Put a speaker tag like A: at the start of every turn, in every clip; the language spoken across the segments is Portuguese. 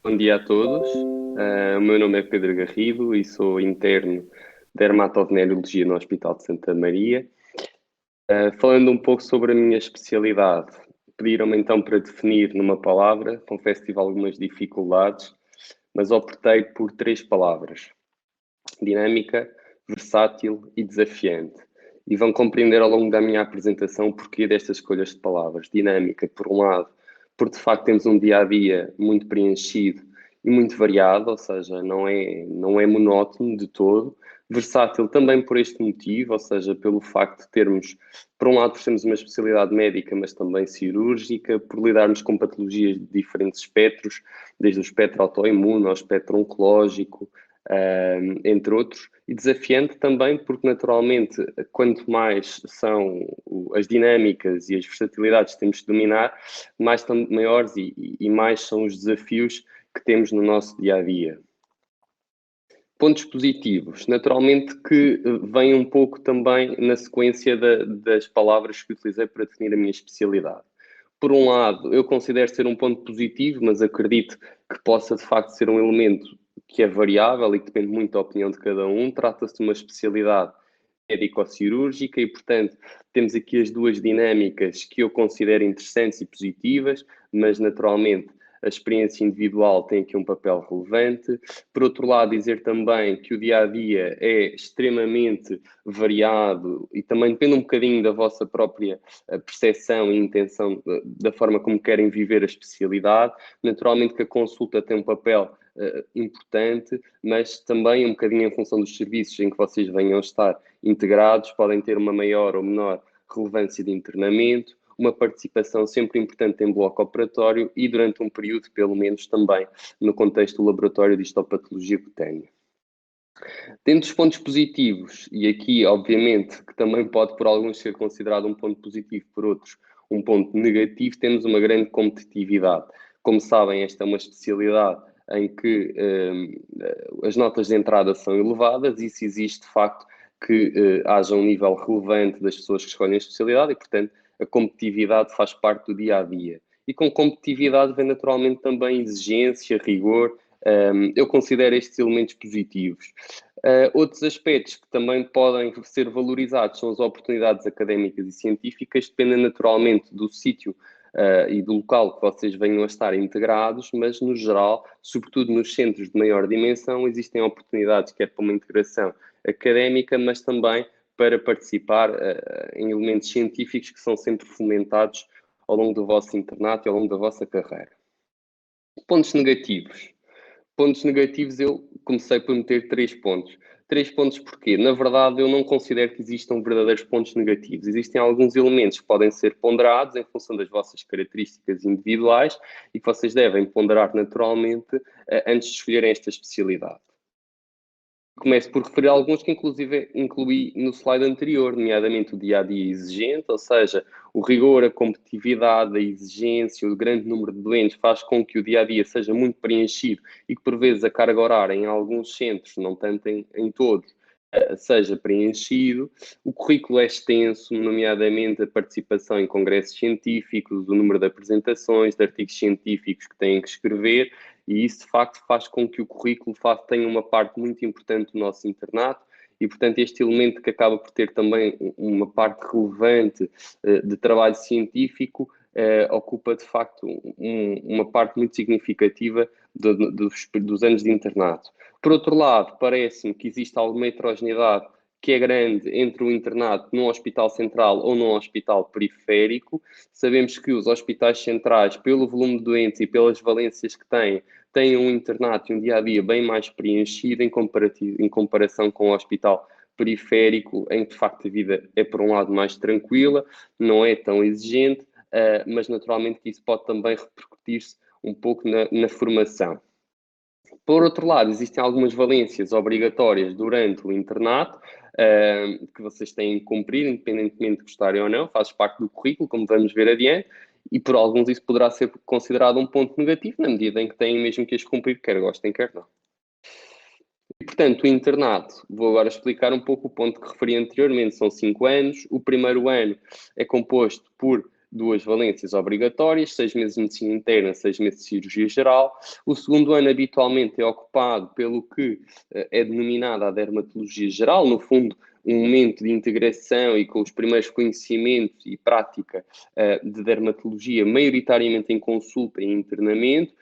A: Bom dia a todos. O meu nome é Pedro Garrido e sou interno de dermatovenerologia no Hospital de Santa Maria. Falando um pouco sobre a minha especialidade, pediram-me então para definir numa palavra. Confesso que tive algumas dificuldades, mas optei por 3 palavras: dinâmica, versátil e desafiante. E vão compreender ao longo da minha apresentação o porquê destas escolhas de palavras. Dinâmica, por um lado, porque de facto temos um dia a dia muito preenchido e muito variado, ou seja, não é monótono de todo. Versátil também por este motivo, ou seja, pelo facto de termos, por um lado, por termos uma especialidade médica, mas também cirúrgica, por lidarmos com patologias de diferentes espectros, desde o espectro autoimune ao espectro oncológico, entre outros, e desafiante também porque, naturalmente, quanto mais são as dinâmicas e as versatilidades que temos de dominar, mais maiores e mais são os desafios que temos no nosso dia a dia. Pontos positivos, naturalmente que vem um pouco também na sequência das palavras que utilizei para definir a minha especialidade. Por um lado, eu considero ser um ponto positivo, mas acredito que possa de facto ser um elemento que é variável e que depende muito da opinião de cada um. Trata-se de uma especialidade médico-cirúrgica e, portanto, temos aqui as duas dinâmicas que eu considero interessantes e positivas, mas naturalmente a experiência individual tem aqui um papel relevante. Por outro lado, dizer também que o dia a dia é extremamente variado e também depende um bocadinho da vossa própria percepção e intenção da forma como querem viver a especialidade. Naturalmente que a consulta tem um papel importante, mas também um bocadinho em função dos serviços em que vocês venham a estar integrados, podem ter uma maior ou menor relevância de internamento, uma participação sempre importante em bloco operatório e durante um período, pelo menos, também no contexto do laboratório de histopatologia cutânea. Dentro dos pontos positivos, e aqui, obviamente, que também pode por alguns ser considerado um ponto positivo, por outros um ponto negativo, temos uma grande competitividade. Como sabem, esta é uma especialidade em que as notas de entrada são elevadas e isso existe, de facto, que haja um nível relevante das pessoas que escolhem a especialidade e, portanto, a competitividade faz parte do dia a dia. E com competitividade vem naturalmente também exigência, rigor. Eu considero estes elementos positivos. Outros aspectos que também podem ser valorizados são as oportunidades académicas e científicas, dependem naturalmente do sítio e do local que vocês venham a estar integrados, mas no geral, sobretudo nos centros de maior dimensão, existem oportunidades quer para uma integração académica, mas também para participar em elementos científicos que são sempre fomentados ao longo do vosso internato e ao longo da vossa carreira. Pontos negativos. Pontos negativos, eu comecei por meter 3 pontos. 3 pontos porquê? Na verdade, eu não considero que existam verdadeiros pontos negativos. Existem alguns elementos que podem ser ponderados em função das vossas características individuais e que vocês devem ponderar naturalmente antes de escolherem esta especialidade. Começo por referir alguns que, inclusive, incluí no slide anterior, nomeadamente o dia-a-dia exigente, ou seja, o rigor, a competitividade, a exigência, o grande número de doentes faz com que o dia-a-dia seja muito preenchido e que, por vezes, a carga horária em alguns centros, não tanto em todos, seja preenchido. O currículo é extenso, nomeadamente a participação em congressos científicos, o número de apresentações, de artigos científicos que têm que escrever, e isso de facto faz com que o currículo tenha uma parte muito importante do nosso internato e, portanto, este elemento que acaba por ter também uma parte relevante de trabalho científico ocupa de facto uma parte muito significativa dos anos de internato. Por outro lado, parece-me que existe alguma heterogeneidade que é grande entre o internato num hospital central ou num hospital periférico. Sabemos que os hospitais centrais, pelo volume de doentes e pelas valências que têm um internato e um dia-a-dia bem mais preenchido em comparação com o hospital periférico, em que de facto a vida é por um lado mais tranquila, não é tão exigente, mas naturalmente que isso pode também repercutir-se um pouco na formação. Por outro lado, existem algumas valências obrigatórias durante o internato que vocês têm que cumprir, independentemente de gostarem ou não, faz parte do currículo, como vamos ver adiante, e por alguns isso poderá ser considerado um ponto negativo, na medida em que têm mesmo que as cumprir, quer gostem, quer não. E, portanto, o internato, vou agora explicar um pouco o ponto que referi anteriormente, são 5 anos. O primeiro ano é composto por 2 valências obrigatórias, 6 meses de medicina interna, 6 meses de cirurgia geral. O segundo ano habitualmente é ocupado pelo que é denominada a dermatologia geral, no fundo, um momento de integração e com os primeiros conhecimentos e prática de dermatologia, maioritariamente em consulta e internamento.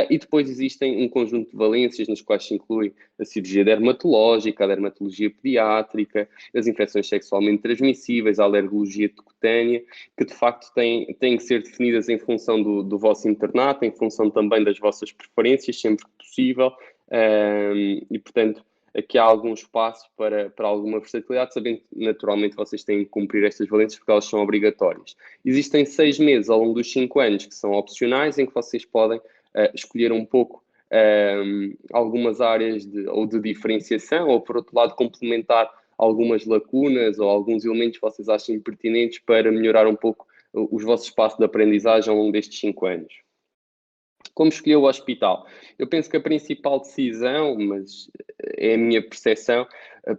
A: E depois existem um conjunto de valências nas quais se inclui a cirurgia dermatológica, a dermatologia pediátrica, as infecções sexualmente transmissíveis, a alergologia cutânea, que de facto têm que ser definidas em função do vosso internato, em função também das vossas preferências, sempre que possível, e portanto aqui há algum espaço para alguma versatilidade, sabendo que naturalmente vocês têm que cumprir estas valências porque elas são obrigatórias. Existem 6 meses ao longo dos 5 anos que são opcionais, em que vocês podem escolher um pouco algumas áreas de diferenciação, ou por outro lado complementar algumas lacunas ou alguns elementos que vocês achem pertinentes para melhorar um pouco os vossos espaços de aprendizagem ao longo destes 5 anos. Como escolher o hospital? Eu penso que a principal decisão, mas é a minha percepção,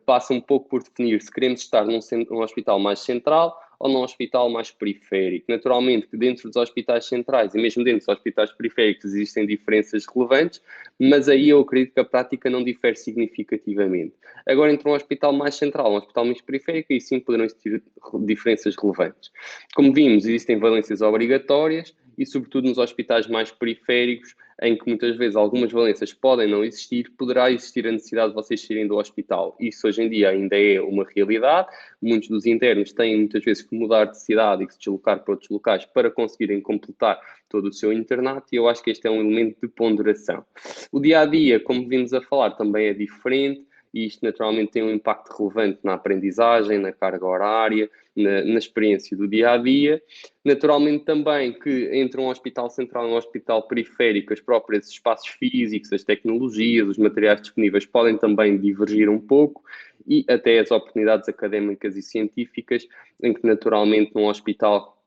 A: passa um pouco por definir se queremos estar num hospital mais central ou num hospital mais periférico. Naturalmente que dentro dos hospitais centrais e mesmo dentro dos hospitais periféricos existem diferenças relevantes, mas aí eu acredito que a prática não difere significativamente. Agora, entre um hospital mais central e um hospital mais periférico, aí sim poderão existir diferenças relevantes. Como vimos, existem valências obrigatórias e, sobretudo, nos hospitais mais periféricos, em que muitas vezes algumas valências podem não existir, poderá existir a necessidade de vocês saírem do hospital. Isso hoje em dia ainda é uma realidade. Muitos dos internos têm muitas vezes que mudar de cidade e que se deslocar para outros locais para conseguirem completar todo o seu internato, e eu acho que este é um elemento de ponderação. O dia-a-dia, como vimos a falar, também é diferente, e isto naturalmente tem um impacto relevante na aprendizagem, na carga horária, na experiência do dia-a-dia. Naturalmente também que entre um hospital central e um hospital periférico, os próprios espaços físicos, as tecnologias, os materiais disponíveis podem também divergir um pouco, e até as oportunidades académicas e científicas, em que naturalmente num hospital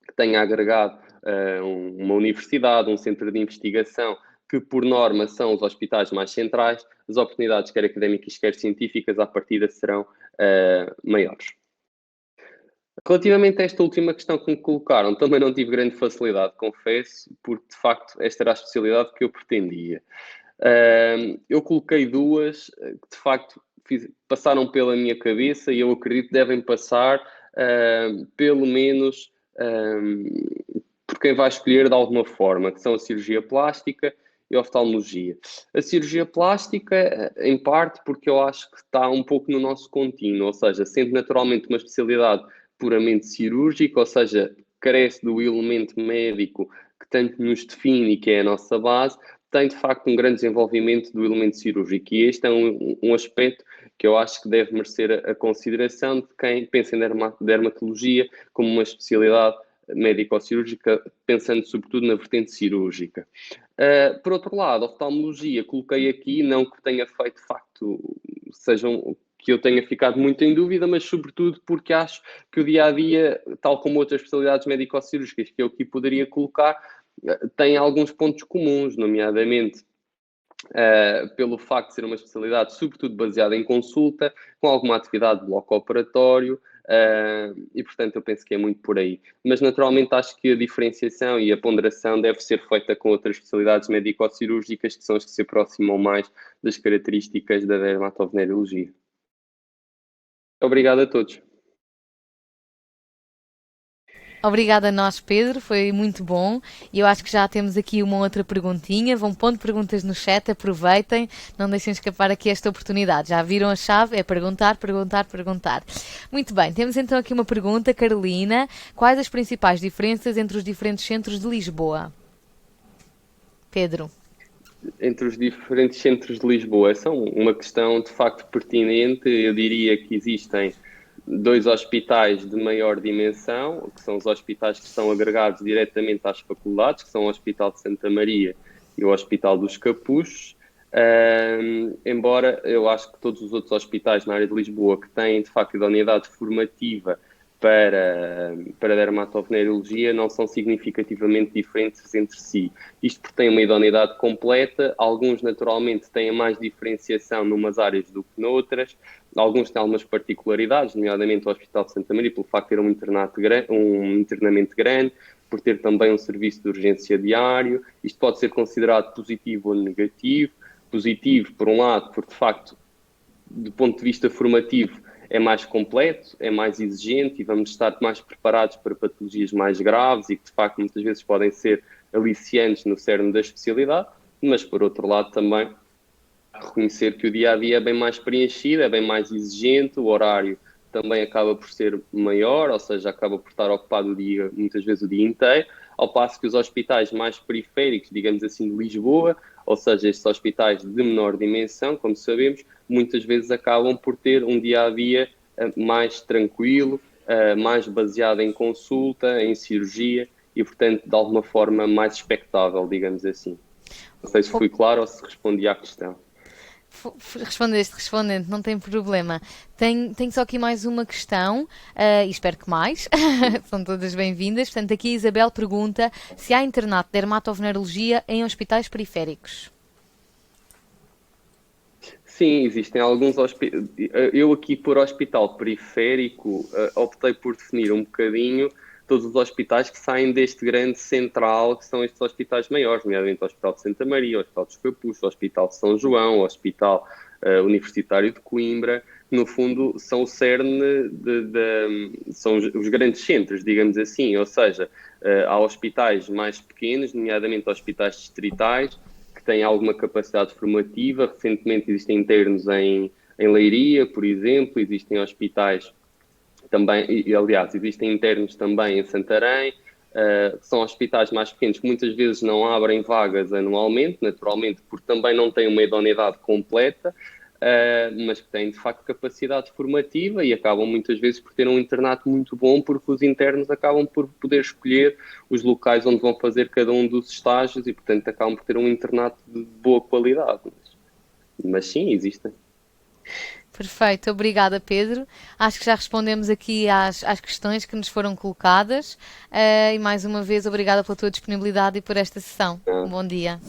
A: que tenha agregado uma universidade, um centro de investigação, que por norma são os hospitais mais centrais, as oportunidades quer académicas, quer científicas, à partida serão maiores. Relativamente a esta última questão que me colocaram, também não tive grande facilidade, confesso, porque de facto esta era a especialidade que eu pretendia. Eu coloquei duas que de facto passaram pela minha cabeça e eu acredito que devem passar pelo menos por quem vai escolher de alguma forma, que são a cirurgia plástica e a oftalmologia. A cirurgia plástica, em parte, porque eu acho que está um pouco no nosso contínuo, ou seja, sendo naturalmente uma especialidade puramente cirúrgica, ou seja, carece do elemento médico que tanto nos define e que é a nossa base, tem de facto um grande desenvolvimento do elemento cirúrgico, e este é um aspecto que eu acho que deve merecer a consideração de quem pensa em dermatologia como uma especialidade médico-cirúrgica, pensando sobretudo na vertente cirúrgica. Por outro lado, a oftalmologia coloquei aqui, não que tenha feito de facto, que eu tenha ficado muito em dúvida, mas sobretudo porque acho que o dia-a-dia, tal como outras especialidades médico-cirúrgicas que eu aqui poderia colocar, tem alguns pontos comuns, nomeadamente pelo facto de ser uma especialidade sobretudo baseada em consulta, com alguma atividade de bloco operatório, e portanto eu penso que é muito por aí. Mas naturalmente acho que a diferenciação e a ponderação deve ser feita com outras especialidades médico-cirúrgicas, que são as que se aproximam mais das características da dermatovenerologia. Obrigado a todos.
B: Obrigada a nós, Pedro, foi muito bom. E eu acho que já temos aqui uma outra perguntinha. Vão pondo perguntas no chat, aproveitem, não deixem escapar aqui esta oportunidade. Já viram a chave? É perguntar, perguntar, perguntar. Muito bem, temos então aqui uma pergunta, Carolina. Quais as principais diferenças entre os diferentes centros de Lisboa? Pedro.
A: Entre os diferentes centros de Lisboa, essa é uma questão de facto pertinente. Eu diria que existem 2 hospitais de maior dimensão, que são os hospitais que estão agregados diretamente às faculdades, que são o Hospital de Santa Maria e o Hospital dos Capuchos. Embora eu acho que todos os outros hospitais na área de Lisboa que têm de facto idoneidade formativa para dermatovenerologia não são significativamente diferentes entre si. Isto porque têm uma idoneidade completa, alguns naturalmente têm mais diferenciação numas áreas do que noutras, alguns têm algumas particularidades, nomeadamente o Hospital de Santa Maria, pelo facto de ter um internamento grande, por ter também um serviço de urgência diário. Isto pode ser considerado positivo ou negativo. Positivo, por um lado, porque de facto, do ponto de vista formativo, é mais completo, é mais exigente e vamos estar mais preparados para patologias mais graves e que, de facto, muitas vezes podem ser aliciantes no cerne da especialidade, mas, por outro lado, também reconhecer que o dia-a-dia é bem mais preenchido, é bem mais exigente, o horário também acaba por ser maior, ou seja, acaba por estar ocupado o dia, muitas vezes o dia inteiro, ao passo que os hospitais mais periféricos, digamos assim, de Lisboa, ou seja, estes hospitais de menor dimensão, como sabemos, muitas vezes acabam por ter um dia-a-dia mais tranquilo, mais baseado em consulta, em cirurgia e, portanto, de alguma forma mais expectável, digamos assim. Não sei se fui claro ou se respondi à questão.
B: Respondente, não tem problema. Tenho só aqui mais uma questão, e espero que mais. São todas bem-vindas. Portanto, aqui a Isabel pergunta se há internato de dermatovenerologia em hospitais periféricos.
A: Sim, existem alguns hospitais. Eu aqui por hospital periférico optei por definir um bocadinho todos os hospitais que saem deste grande central, que são estes hospitais maiores, nomeadamente o Hospital de Santa Maria, o Hospital dos Capuchos, o Hospital de São João, o Hospital Universitário de Coimbra, que no fundo são o cerne são os grandes centros, digamos assim, ou seja, há hospitais mais pequenos, nomeadamente hospitais distritais, que têm alguma capacidade formativa. Recentemente existem internos em Leiria, por exemplo, existem hospitais também, e aliás, existem internos também em Santarém, são hospitais mais pequenos que muitas vezes não abrem vagas anualmente, naturalmente, porque também não têm uma idoneidade completa, mas que têm de facto capacidade formativa e acabam muitas vezes por ter um internato muito bom, porque os internos acabam por poder escolher os locais onde vão fazer cada um dos estágios e, portanto, acabam por ter um internato de boa qualidade. Mas sim, existem.
B: Perfeito, obrigada Pedro. Acho que já respondemos aqui às questões que nos foram colocadas. E mais uma vez, obrigada pela tua disponibilidade e por esta sessão. Um bom dia.